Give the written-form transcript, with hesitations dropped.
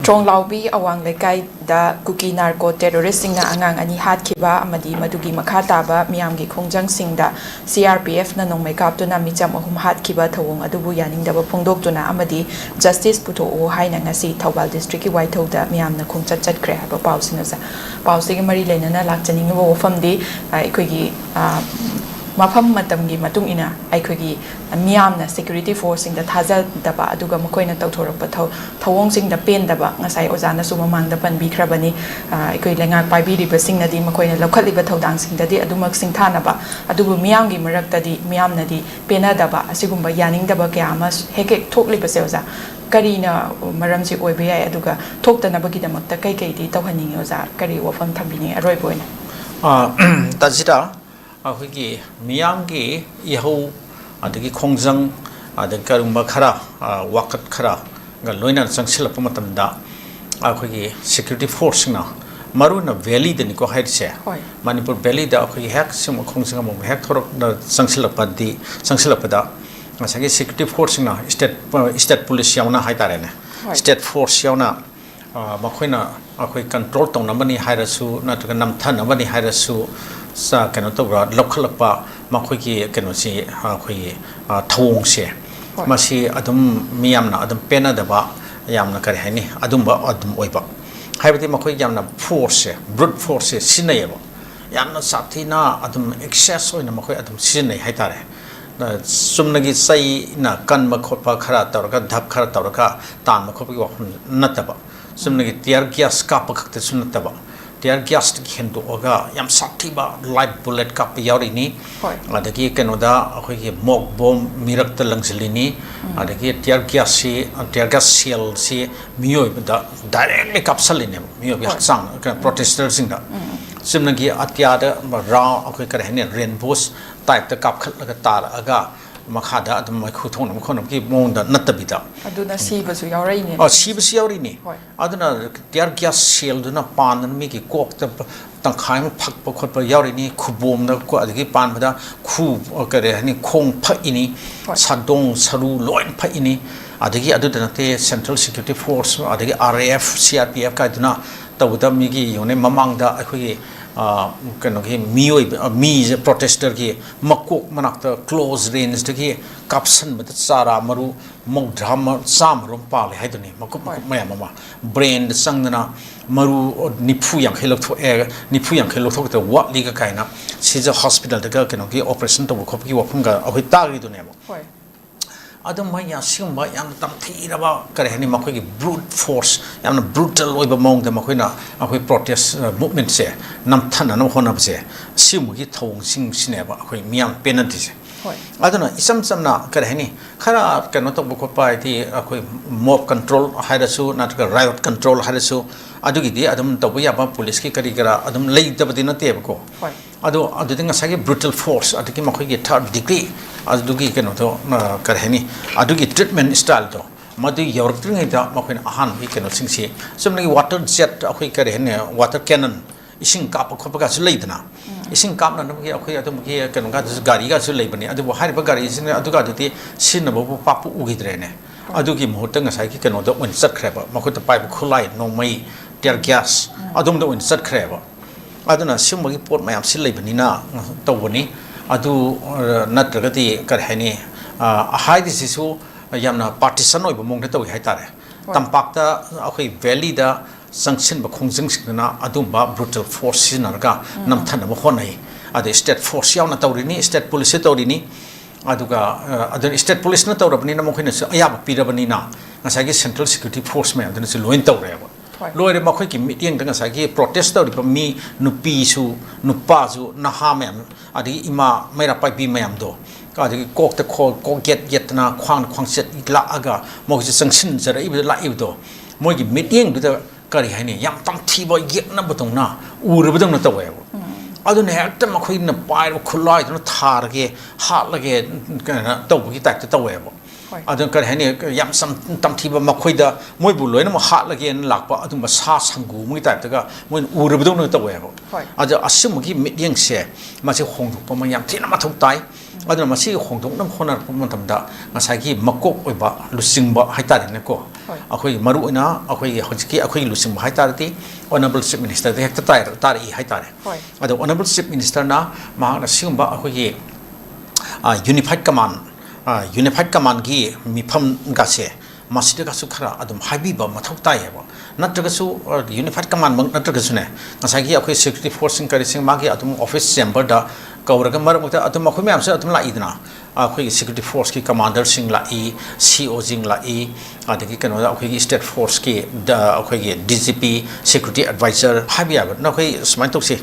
Trong Laubi awang lekai da kuki narco terrorist sing na angang ani hat kiba amadi madugi makata ba miyam gi khongjang sing da CRPF na nong makeup to na micham ahum hat kiba thawong adubu yaning da ba phongdok to na amadi justice puto o haina ngasi Thawbal district ki waithau da miyam na khongchat chat kre ba pausina sa pausi gi mari lena na lakchani ngo wofam di aikoi gi mafam matamgi matung ina aikoi miyamna security force sing da thaja daba aduga makoina tawthorapa thawong sing da pen daba ngasai ozana su mamang da panbi khrabani aikoi lengak paibi riba sing nadi makoina lokhaliba thodang sing dadi adumak sing thanaba adubu miyamgi marakta di miyamna di pena daba asigumba yaning daba kya mas heke thokliba se oza karina maramsi oibe yai aduga thoktanaba gidamakta kai kai di tawhaningi oza kari wafam thambini aroi boina tajira अखोगी मियाम की यहो अदगी खोंजंग अदगी करुंबा खरा वाकत खरा गलोइना संगसिलप मतमदा अखोगी security force ना मरुना valley दनि को हाइटसे Manipur valley दा अखोगी hack SIM खोंजंग मम hack थोरक संगसिलपदी संगसिलपदा ngасagi security force na state police yauna haitare state force yauna makoina akoi control tongna hairasu nataka namthan amani hairasu sa kano to lokhalapa makhoigi kano si khoi thawong se masi adum miyamna adum pena daba yamna kare hani adumba adum oiba haibati makhoi yamna force brute force sinayeba yamna sathina adum excess oina makhoi adum sinai haitare sumnagi sai na kan makhotpa khara tawraka dhap khara tawraka tan makhotpi wa nataba sumnagi tear gas kap khakte sunataba tear gas ki hendo oga yam saktiba light bullet kap yaurini adagi kenoda akhoi mock bomb mirak ta langsilini adagi tear gas shell si miyoi da directly kapsalini miyoi haksang protesters singa sumnagi atyada ra akhoi karhene rainbows type ta kap khatlaga tar aga makhada adum mai khuthong nam khonam ki mongda natabida aduna sibasu yauraini sibasu yauraini aduna tear gas shell duna pan mi ki kok ta tangkhai ma phak pa khot pa yauraini khubom da ko adigi pan bada khu kare hani khong pha ini sadong saru loin pha ini adigi aduna te central security force adigi RAF CRPF ka duna tawda mi ki yone mamang da akhoi kano ki mi protester ki makok manakta close range ki kapsan bata sara maru mok drama samarum pale haiduni makuk mayam ma brain sangdana maru nipu yang khelok tho ta wa liga kaina sija hospital daga kano ki operation to khop ki wapum ga ahoi tagi dune mo adum mai ya simba yam tamthi raba kare hani makoi ki brute force yam brutal oiba mong da makoi na akoi protest movement se nam thana nam khona se simu ki thong sing sineba akoi miam penalty se aduna isam samna kare hani khara kano to bukho pai ti akoi mob control hairasu natka riot control hairasu adugi di adum to ya ba police ki kari kara adum lei tabadi na te ko adu dinga sagi brutal force adugi makoi ki third degree adugi kano to karheni adugi treatment style to madu yorkring ida makoin ahan bi kano singsi somni water jet akoi karheni water cannon ising kap khop ga su leidna ising kap na ngi akoi adum ki kano ga gari ga su leibani adu hari ba gari sin adu ga duti sin na bu papu ugidre ne adugi mohta nga sai ki kano do un sat khreba makoi to pai khulai no mai tear gas adum do un sat khreba aduna simagi pot mayam sil leibani na tawani adu natragati karhani haidi sisu yamna partisan oiba mongda tawi haitare tampakta akhoi valley da sanction ba khongjing singna adumba brutal force sinarga namthana ba khonai ade state force yauna tawrini state police tawrini aduga adu state police na tawrabni na mokhina ayaba pirabani na ngasagi central security force ma aduna loin tawreba loire makhoi ki meeting danga sagi protest tawri pa mi nupi su nupa su naha mem adi ima maira pai bi mayam do ka adi kok ta ko get na khwang set la aga mo ji sangsin jara ibu la ibu do mo gi meeting du da kari hani yam tam thi bo yek na botong na ur bodong na tawe adu ne hakta makhoi na pai khulai na thar ge hat la ge na taw gi tak ta tawe bo adun kar hani yam sam tam thiba makhoida moi bu loina ma hat lagi en lakpa adum sa sangu mu type ta moi ur bu dong na tawe bo adu asum gi meeting se ma se khong thuk pa ma yam thina ma thuk tai aduna masi hongdong nam khonar pamatam da ngasagi makok oiba lusingba haitari ne ko akhoi maru ina akhoi hojiki akhoi lusingba haitari ti honorable chief minister de hekta tari haitari ado honorable chief minister na ma na singba akhoi unified command gi mifam gase masida ka sukhara adum habiba mathok tai ba natraga su unified command mang natraga su ne ngasagi akhoi security force kari sing magi adum office chamber da kauraga mar mukta adum akhoi me amsa adum la idna akhoi security force ki commander sing la I CO jing la I adagi kano akhoi state force ki da akhoi DGP security advisor habia ba na akhoi smai tok si